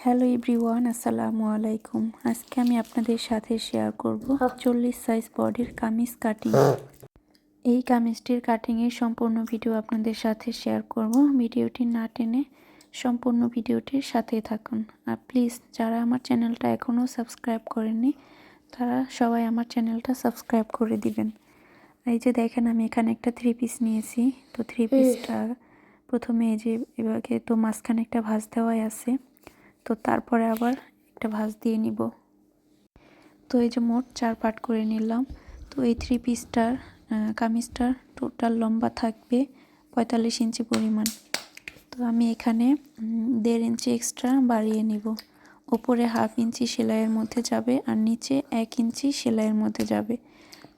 Hello everyone, আসসালামু আলাইকুম। আজকে আমি আপনাদের সাথে শেয়ার করব 40 সাইজ বডির কামিজ কাটিং। এই কামিজটির কাটিংয়ের সম্পূর্ণ ভিডিও আপনাদের সাথে শেয়ার করব। ভিডিওটি না টেনে সম্পূর্ণ ভিডিওটির সাথেই থাকুন। আর প্লিজ যারা আমার চ্যানেলটা এখনও সাবস্ক্রাইব করেননি তারা সবাই আমার চ্যানেলটা সাবস্ক্রাইব করে দিবেন। এই যে দেখেন, আমি এখানে একটা 3 পিস নিয়েছি। তো 3 পিসটা প্রথমে এই যে এভাবে তো মাঝখানে একটা ভাঁজ দেওয়াই আছে, তো তারপরে আবার একটা ভাঁজ দিয়ে নিব। তো এই যে মোট 4 পার্ট করে নিলাম। তো এই 3 পিসটার কামিজটার টোটাল লম্বা থাকবে 45 ইঞ্চি পরিমাণ। তো আমি এখানে 1.5 ইঞ্চি এক্সট্রা বাড়িয়ে নিব। ওপরে 1/2 ইঞ্চি সেলাইয়ের মধ্যে যাবে আর নিচে 1 ইঞ্চি সেলাইয়ের মধ্যে যাবে।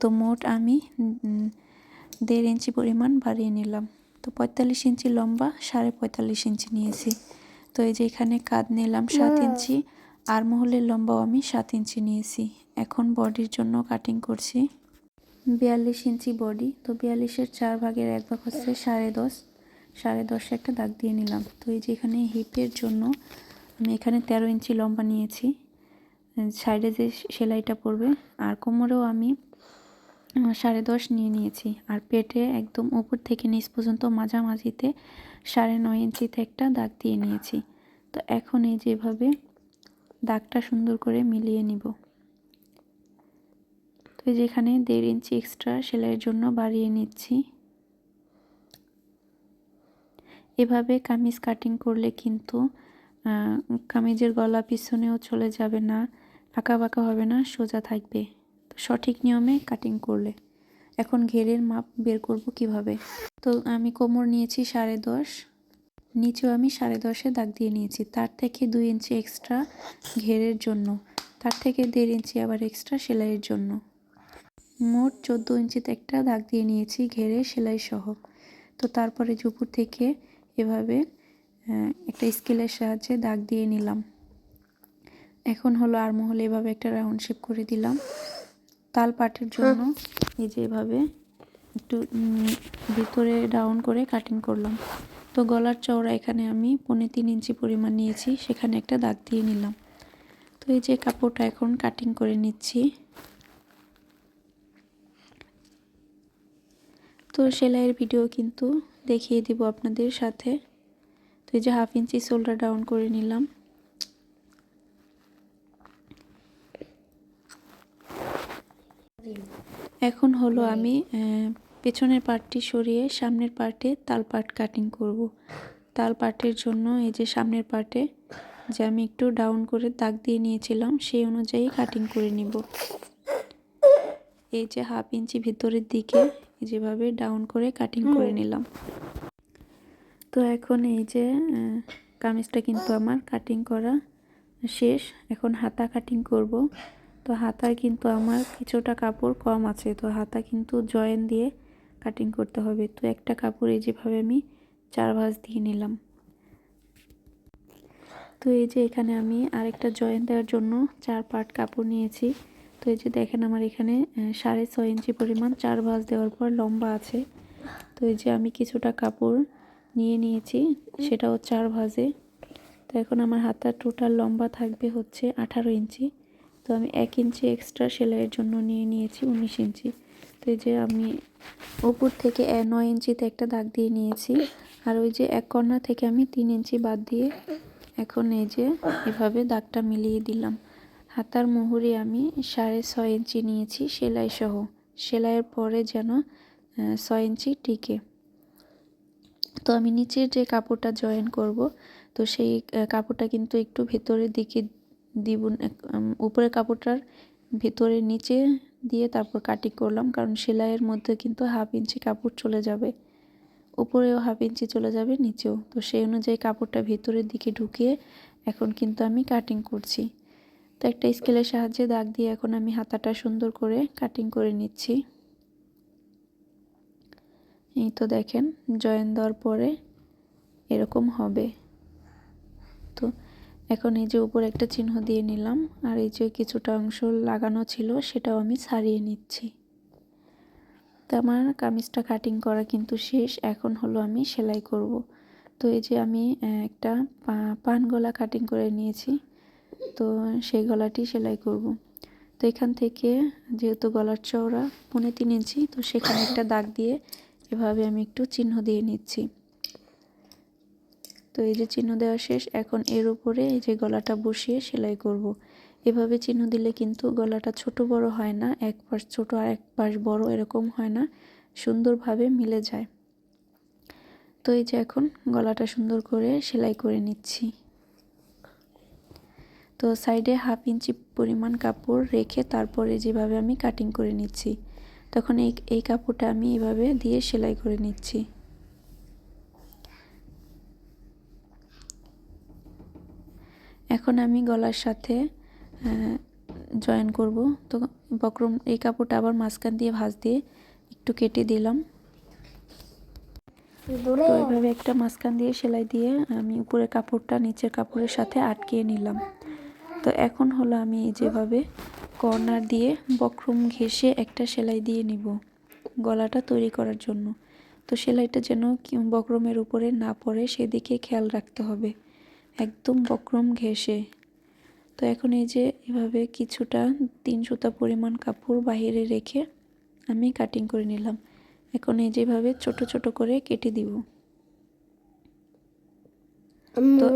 তো মোট আমি 1.5 ইঞ্চি পরিমাণ বাড়িয়ে নিলাম। তো 45 ইঞ্চি লম্বা, 45.5 ইঞ্চি নিয়েছি। তো এই যে এখানে কাঁধ নিলাম 7 ইঞ্চি, আর মহলের লম্বাও আমি 7 ইঞ্চি নিয়েছি। এখন বডির জন্য কাটিং করছি 42 ইঞ্চি বডি। তো 42-এর 4 ভাগের 1 ভাগ হচ্ছে 10.5, 10.5 একটা দাগ দিয়ে নিলাম। তো এই যে এখানে হিপের জন্য আমি এখানে 13 ইঞ্চি লম্বা নিয়েছি, সাইডে যে সেলাইটা পড়বে, আর কোমরেও আমি 10.5 নিয়ে নিয়েছি। আর পেটে একদম উপর থেকে নিচ পর্যন্ত মাঝামাঝিতে 9.5 ইঞ্চিতে একটা দাগ দিয়ে নিয়েছি। তো এখন এই যেভাবে দাগটা সুন্দর করে মিলিয়ে নিব। তো যেখানে 1.5 ইঞ্চি এক্সট্রা সেলাইয়ের জন্য বাড়িয়ে নিচ্ছি। এভাবে কামিজ কাটিং করলে কিন্তু কামিজের গলা পিছনেও চলে যাবে না, আঁকা বাঁকা হবে না, সোজা থাকবে সঠিক নিয়মে কাটিং করলে। এখন ঘেরের মাপ বের করব কিভাবে। তো আমি কোমর নিয়েছি 10.5, নিচেও আমি 10.5-এ দাগ দিয়ে নিয়েছি। তার থেকে 2 ইঞ্চি এক্সট্রা ঘেরের জন্য, তার থেকে 1.5 ইঞ্চি আবার এক্সট্রা সেলাইয়ের জন্য, মোট 14 ইঞ্চিতে একটা দাগ দিয়ে নিয়েছি ঘেরে সেলাই সহ। তো তারপরে উপর থেকে এভাবে একটা স্কেলের সাহায্যে দাগ দিয়ে নিলাম। এখন হলো আর্মহোলে এভাবে একটা রাউন্ড শেপ করে দিলাম। তাল পাটের জন্য এই যে এভাবে একটু ভিতরে ডাউন করে কাটিং করলাম। তো গলার চওড়া এখানে আমি 3.5 ইঞ্চি পরিমাণ নিয়েছি, সেখানে একটা দাগ দিয়ে নিলাম। তো এই যে কাপড়টা এখন কাটিং করে নিচ্ছি। তো সেলাইয়ের ভিডিও কিন্তু দেখিয়ে দিব আপনাদের সাথে। তো এই যে 1/2 ইঞ্চি শোল্ডার ডাউন করে নিলাম। এখন হলো আমি পেছনের পার্টটি সরিয়ে সামনের পার্টে তাল পাট কাটিং করব। তাল পাটের জন্য এই যে সামনের পার্টে যে আমি একটু ডাউন করে দাগ দিয়ে নিয়েছিলাম, সেই অনুযায়ী কাটিং করে নিব। এই যে 1/2 ইঞ্চি ভিতরের দিকে যেভাবে ডাউন করে কাটিং করে নিলাম। তো এখন এই যে কামিজটা কিন্তু আমার কাটিং করা শেষ। এখন হাতা কাটিং করব। তো হাতায় কিন্তু আমার কিছুটা কাপড় কম আছে, তো হাতা কিন্তু জয়েন দিয়ে কাটিং করতে হবে। তো একটা কাপড়ে যেভাবে আমি 4 ভাঁজ দিয়ে নিলাম। তো এই যে এখানে আমি আরেকটা জয়েন দেওয়ার জন্য 4 পার্ট কাপড় নিয়েছি। তো এই যে দেখেন আমার এখানে 6.5 ইঞ্চি পরিমাণ 4 ভাঁজ দেওয়ার পর লম্বা আছে। তো এই যে আমি কিছুটা কাপড় নিয়ে নিয়েছি, সেটাও 4 ভাঁজে। তো এখন আমার হাতার টোটাল লম্বা থাকবে হচ্ছে 18 ইঞ্চি। তো আমি 1 ইঞ্চি এক্সট্রা সেলাইয়ের জন্য নিয়ে নিয়েছি 19 ইঞ্চি। তো এই যে আমি উপর থেকে 9 ইঞ্চিতে একটা দাগ দিয়ে নিয়েছি, আর ওই যে এক কর্নার থেকে আমি 3 ইঞ্চি বাদ দিয়ে এখন এই যে এভাবে দাগটা মিলিয়ে দিলাম। হাতার মুহুরে আমি 6.5 ইঞ্চি নিয়েছি সেলাই সহ, সেলাইয়ের পরে যেন 6 ইঞ্চি টিকে। তো আমি নিচের যে কাপড়টা জয়েন করব, তো সেই কাপড়টা কিন্তু একটু ভেতরের দিকে দিব। উপরের কাপড়টার ভেতরে নিচে দিয়ে তারপর কাটিং করলাম, কারণ সেলাইয়ের মধ্যে কিন্তু 1/2 ইঞ্চি কাপড় চলে যাবে, উপরেও 1/2 ইঞ্চি চলে যাবে নিচেও। তো সেই অনুযায়ী কাপড়টা ভেতরের দিকে ঢুকিয়ে এখন কিন্তু আমি কাটিং করছি। তো একটা স্কেলের সাহায্যে দাগ দিয়ে এখন আমি হাতাটা সুন্দর করে কাটিং করে নিচ্ছি। এই তো দেখেন জয়েন দেওয়ার পরে এরকম হবে। তো এখন এই যে উপর একটা চিহ্ন দিয়ে নিলাম, আর এই যে কিছুটা অংশ লাগানো ছিল সেটাও আমি ছাড়িয়ে নিচ্ছি। তো আমার কামিজটা কাটিং করা কিন্তু শেষ। এখন হলো আমি সেলাই করব। তো এই যে আমি একটা পান গলা কাটিং করে নিয়েছি, তো সেই গলাটি সেলাই করব। তো এখান থেকে যেহেতু গলার চওড়া 3.5 ইঞ্চি, তো সেখানে একটা দাগ দিয়ে এভাবে আমি একটু চিহ্ন দিয়ে নিচ্ছি। তো এই যে চিহ্ন দেওয়া শেষ, এখন এর উপরে এই যে গলাটা বসিয়ে সেলাই করব। এভাবে চিহ্ন দিলে কিন্তু গলাটা ছোট বড় হয় না, এক পাশ ছোট আর এক পাশ বড় এরকম হয় না, সুন্দরভাবে মিলে যায়। তো এই যে এখন গলাটা সুন্দর করে সেলাই করে নিচ্ছি। তো সাইডে 1/2 ইঞ্চি পরিমাণ কাপড় রেখে তারপরে যেভাবে আমি কাটিং করে নিচ্ছি, তখন এই কাপড়টা আমি এভাবে দিয়ে সেলাই করে নিচ্ছি। এখন আমি গলার সাথে জয়েন করব। তো বক্রম এই কাপড়টা আবার মাঝখান দিয়ে ভাঁজ দিয়ে একটু কেটে দিলাম। তো এইভাবে একটা মাঝখান দিয়ে সেলাই দিয়ে আমি উপরের কাপড়টা নিচের কাপড়ের সাথে আটকিয়ে নিলাম। তো এখন হলো আমি যেভাবে কর্নার দিয়ে বক্রম ঘেঁষে একটা সেলাই দিয়ে নিব গলাটা তৈরি করার জন্য। তো সেলাইটা যেন বক্রমের উপরে না পড়ে সেদিকে খেয়াল রাখতে হবে, একদম বক্রম ঘেঁষে। তো এখন এই যে এভাবে কিছুটা 3 সুতা পরিমাণ কাপড় বাইরে রেখে আমি কাটিং করে নিলাম। এখন এই যেভাবে ছোট ছোট করে কেটে দিব। তো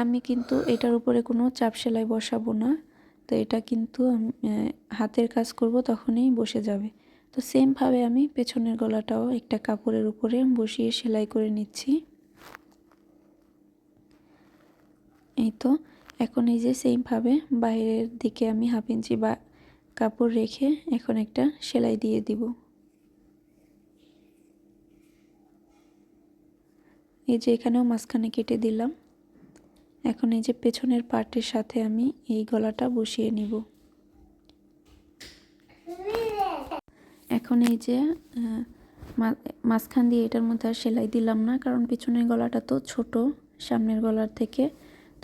আমি কিন্তু এটার উপরে কোনো চাপ সেলাই বসাবো না, তো এটা কিন্তু হাতের কাজ করব তখনই বসে যাবে। তো সেমভাবে আমি পেছনের গলাটাও একটা কাপড়ের উপরে বসিয়ে সেলাই করে নিচ্ছি। এই তো এখন এই যে সেমভাবে বাইরের দিকে আমি 1/2 ইঞ্চি বা কাপড় রেখে এখন একটা সেলাই দিয়ে দিব। এই যে এখানেও মাঝখানে কেটে দিলাম। এখন এই যে পেছনের পার্টের সাথে আমি এই গলাটা বসিয়ে নিব। এখন এই যে মাঝখান দিয়ে এটার মধ্যে আর সেলাই দিলাম না, কারণ পেছনের গলাটা তো ছোট সামনের গলার থেকে।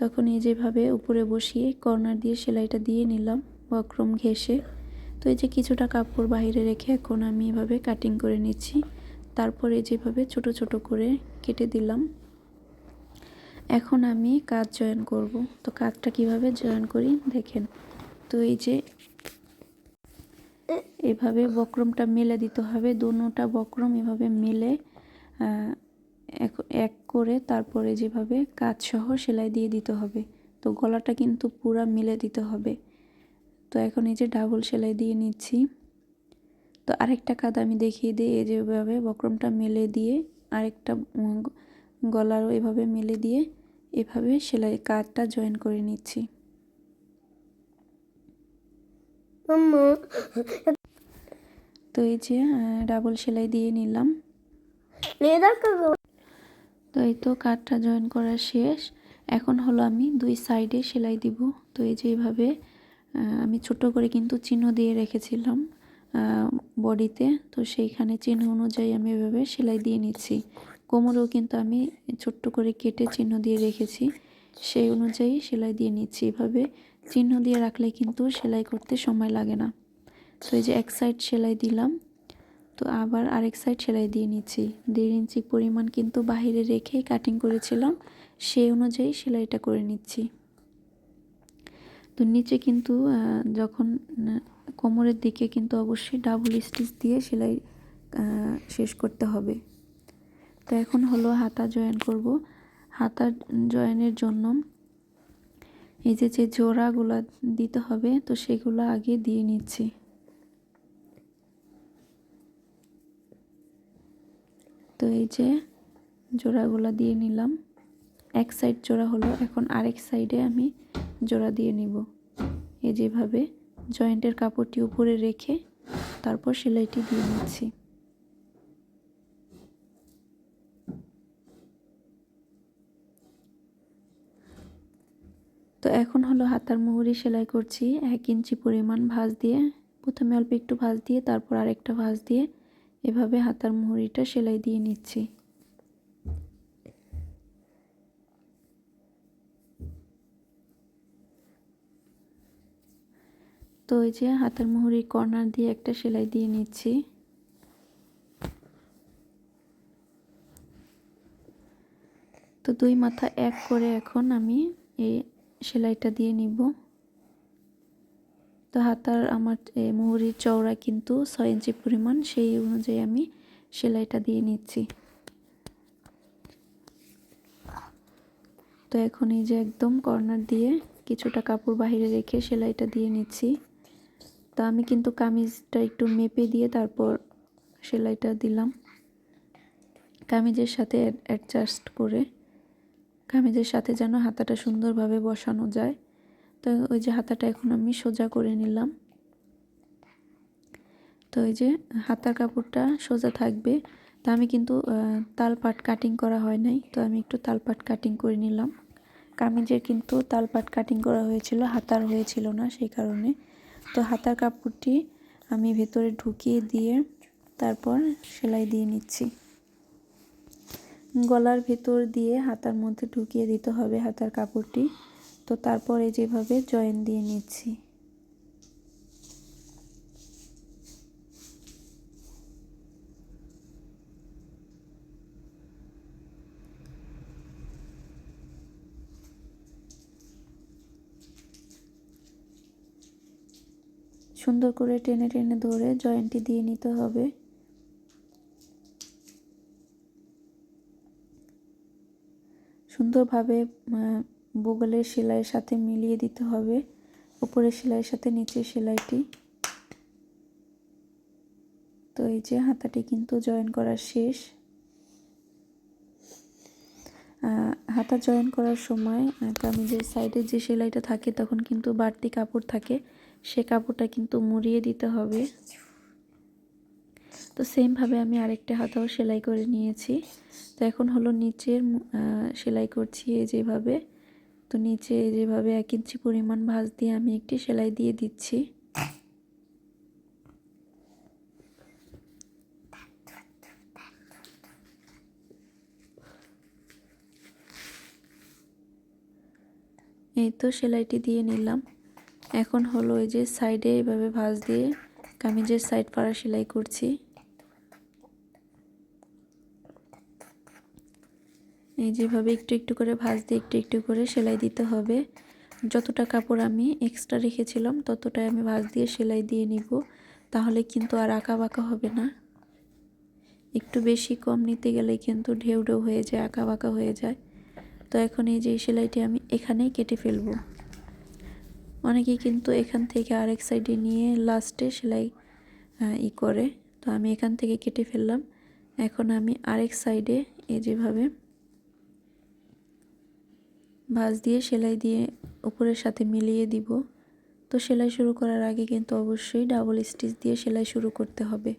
তখন এই যেভাবে উপরে বসিয়ে কর্নার দিয়ে সেলাইটা দিয়ে নিলাম বক্রম ঘেঁষে। তো এই যে কিছুটা কাপড় বাইরে রেখে এখন আমি এভাবে কাটিং করে নিচ্ছি। তারপরে যেভাবে ছোট ছোট করে কেটে দিলাম। এখন আমি কাজ জয়েন করব। তো কাজটা কিভাবে জয়েন করি দেখেন। তো এই যে এভাবে বক্রমটা মেলে দিতে হবে, দুটোটা বক্রম এভাবে মেলে এক করে তারপরে যেভাবে কাজ সহ সেলাই দিয়ে দিতে হবে। তো গলাটা কিন্তু পুরা মিলে দিতে হবে। তো এখন এই যে ডাবল সেলাই দিয়ে নিচ্ছি। তো আরেকটা কাজ আমি দেখিয়ে দিই, এই যেভাবে বক্রমটা মেলে দিয়ে আরেকটা গলারও এভাবে মেলে দিয়ে এভাবে সেলাই কাজটা জয়েন করে নিচ্ছি। তো এই যে ডাবল সেলাই দিয়ে নিলাম। তো এই তো কাজটা জয়েন করা শেষ। এখন হলো আমি 2 সাইডে সেলাই দিব। তো এই যে এইভাবে আমি ছোট করে কিন্তু চিহ্ন দিয়ে রেখেছিলাম বডিতে, তো সেইখানে চিহ্ন অনুযায়ী আমি এভাবে সেলাই দিয়ে নিচ্ছি। কোমরেও কিন্তু আমি ছোট্ট করে কেটে চিহ্ন দিয়ে রেখেছি, সেই অনুযায়ী সেলাই দিয়ে নিচ্ছি। এভাবে চিহ্ন দিয়ে রাখলে কিন্তু সেলাই করতে সময় লাগে না। তো এই যে এক সাইড সেলাই দিলাম, তো আবার আরেক সাইড সেলাই দিয়ে নিচ্ছি। 1.5 ইঞ্চি পরিমাণ কিন্তু বাহিরে রেখেই কাটিং করেছিলাম, সেই অনুযায়ী সেলাইটা করে নিচ্ছি। তো নিচে কিন্তু যখন কোমরের দিকে কিন্তু অবশ্যই ডাবল স্টিচ দিয়ে সেলাই শেষ করতে হবে। তো এখন হলো হাতা জয়েন করব। হাতা জয়েনের জন্য এই যে জোড়াগুলো দিতে হবে, তো সেগুলো আগে দিয়ে নিচ্ছি। তো এই যে জোড়াগুলো দিয়ে নিলাম। এক সাইড জোড়া হলো, এখন আরেক সাইডে আমি জোড়া দিয়ে নিব। এই যেভাবে জয়েন্টের কাপড়টি উপরে রেখে তারপর সেলাইটি দিয়ে নিচ্ছি। তো এখন হলো হাতার মুহুরি সেলাই করছি 1 ইঞ্চি পরিমাণ ভাঁজ দিয়ে। প্রথমে অল্প একটু ভাঁজ দিয়ে তারপর আরেকটা ভাঁজ দিয়ে এভাবে হাতার মুহুরিটা সেলাই দিয়ে নিচ্ছি। তো এই যে হাতার মুহুরি কর্নার দিয়ে একটা সেলাই দিয়ে নিচ্ছি। দুই মাথা এক করে এখন আমি এই সেলাইটা দিয়ে নিব। তো হাতার আমার মুহুরির চওড়া কিন্তু 6 ইঞ্চি পরিমাণ, সেই অনুযায়ী আমি সেলাইটা দিয়ে নিচ্ছি। তো এখন এই যে একদম কর্নার দিয়ে কিছুটা কাপড় বাইরে রেখে সেলাইটা দিয়ে নিচ্ছি। তো আমি কিন্তু কামিজটা একটু মেপে দিয়ে তারপর সেলাইটা দিলাম, কামিজের সাথে অ্যাডজাস্ট করে, কামিজের সাথে যেন হাতাটা সুন্দরভাবে বসানো যায়। তো ওই যে হাতাটা এখন আমি সোজা করে নিলাম। তো এই যে হাতার কাপড়টা সোজা থাকবে। তো আমি কিন্তু তালপাট কাটিং করা হয় নাই, তো আমি একটু তালপাট কাটিং করে নিলাম। কামিজের কিন্তু তালপাট কাটিং করা হয়েছিল, হাতার হয়েছিল না, সেই কারণে। তো হাতার কাপড়টি আমি ভেতরে ঢুকিয়ে দিয়ে তারপর সেলাই দিয়ে নিচ্ছি। গলার ভেতর দিয়ে হাতার মধ্যে ঢুকিয়ে দিতে হবে হাতার কাপড়টি। তো তারপরে যেভাবে জয়েন দিয়ে নিচ্ছি। সুন্দর করে টেনে টেনে ধরে জয়েন্টটি দিয়ে নিতে হবে। সুন্দরভাবে বুগলের সেলাইয়ের সাথে মিলিয়ে দিতে হবে, উপরের সেলাইয়ের সাথে নিচের সেলাইটি। তো এই যে হাতাটি কিন্তু জয়েন করা শেষ। হাতা জয়েন করার সময় কামিজের সাইডে যে সেলাইটা থাকে তখন কিন্তু বাড়তি কাপড় থাকে, সে কাপড়টা কিন্তু মুড়িয়ে দিতে হবে। তো সেমভাবে আমি আরেকটা হাতাও সেলাই করে নিয়েছি। তো এখন হলো নিচের সেলাই করছি এই যেভাবে। তো নিচে যেভাবে 1 ইঞ্চি পরিমাণ ভাঁজ দিয়ে আমি একটি সেলাই দিয়ে দিচ্ছি। এই তো সেলাইটি দিয়ে নিলাম। এখন হলো এই যে সাইডে এইভাবে ভাঁজ দিয়ে কামিজের সাইড পাড়া সেলাই করছি। এই যেভাবে একটু একটু করে ভাঁজ দিয়ে একটু একটু করে সেলাই দিতে হবে। যতটা কাপড় আমি এক্সট্রা রেখেছিলাম ততটাই আমি ভাঁজ দিয়ে সেলাই দিয়ে নিব, তাহলে কিন্তু আর আঁকা বাঁকা হবে না। একটু বেশি কম নিতে গেলে কিন্তু ঢেউ ঢেউ হয়ে যায়, আঁকা বাঁকা হয়ে যায়। তো এখন এই যে সেলাইটি আমি এখানেই কেটে ফেলবো। অনেকেই কিন্তু এখান থেকে আরেক সাইডে নিয়ে লাস্টে সেলাই করে, তো আমি এখান থেকে কেটে ফেললাম। এখন আমি আরেক সাইডে এই যেভাবে ভাঁজ দিয়ে সেলাই দিয়ে উপরের সাথে মিলিয়ে দিব। তো সেলাই শুরু করার আগে কিন্তু অবশ্যই ডাবল স্টিচ দিয়ে সেলাই শুরু করতে হবে।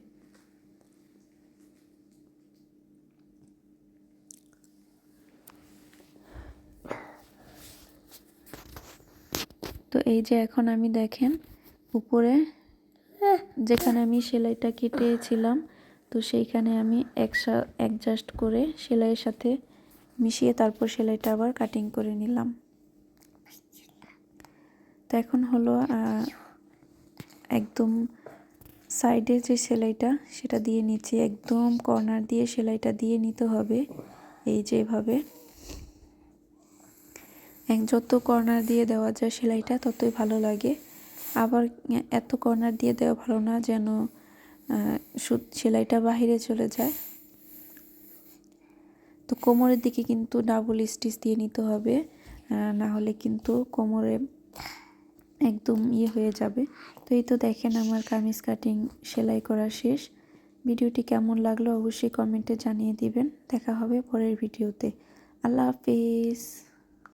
তো এই যে এখন আমি দেখেন উপরে যেখানে আমি সেলাইটা কেটেছিলাম, তো সেইখানে আমি অ্যাডজাস্ট করে সেলাইয়ের সাথে মিশিয়ে তারপর সেলাইটা আবার কাটিং করে নিলাম। তো এখন হলো একদম সাইডে যে সেলাইটা সেটা দিয়ে নিচ্ছি, একদম কর্নার দিয়ে সেলাইটা দিয়ে নিতে হবে। এই যেভাবে যত কর্নার দিয়ে দেওয়া যায় সেলাইটা ততই ভালো লাগে। আবার এত কর্নার দিয়ে দেওয়া ভালো না যেন সেলাইটা বাহিরে চলে যায়। তো কোমরের দিকে কিন্তু ডাবল স্টিচ দিয়ে নিতে হবে, না হলে কিন্তু কোমরে একদম হয়ে যাবে। তো এই তো দেখেন আমার কামিজ কাটিং সেলাই করা শেষ। ভিডিওটি কেমন লাগলো অবশ্যই কমেন্টে জানিয়ে দিবেন। দেখা হবে পরের ভিডিওতে। আল্লাহ হাফেজ।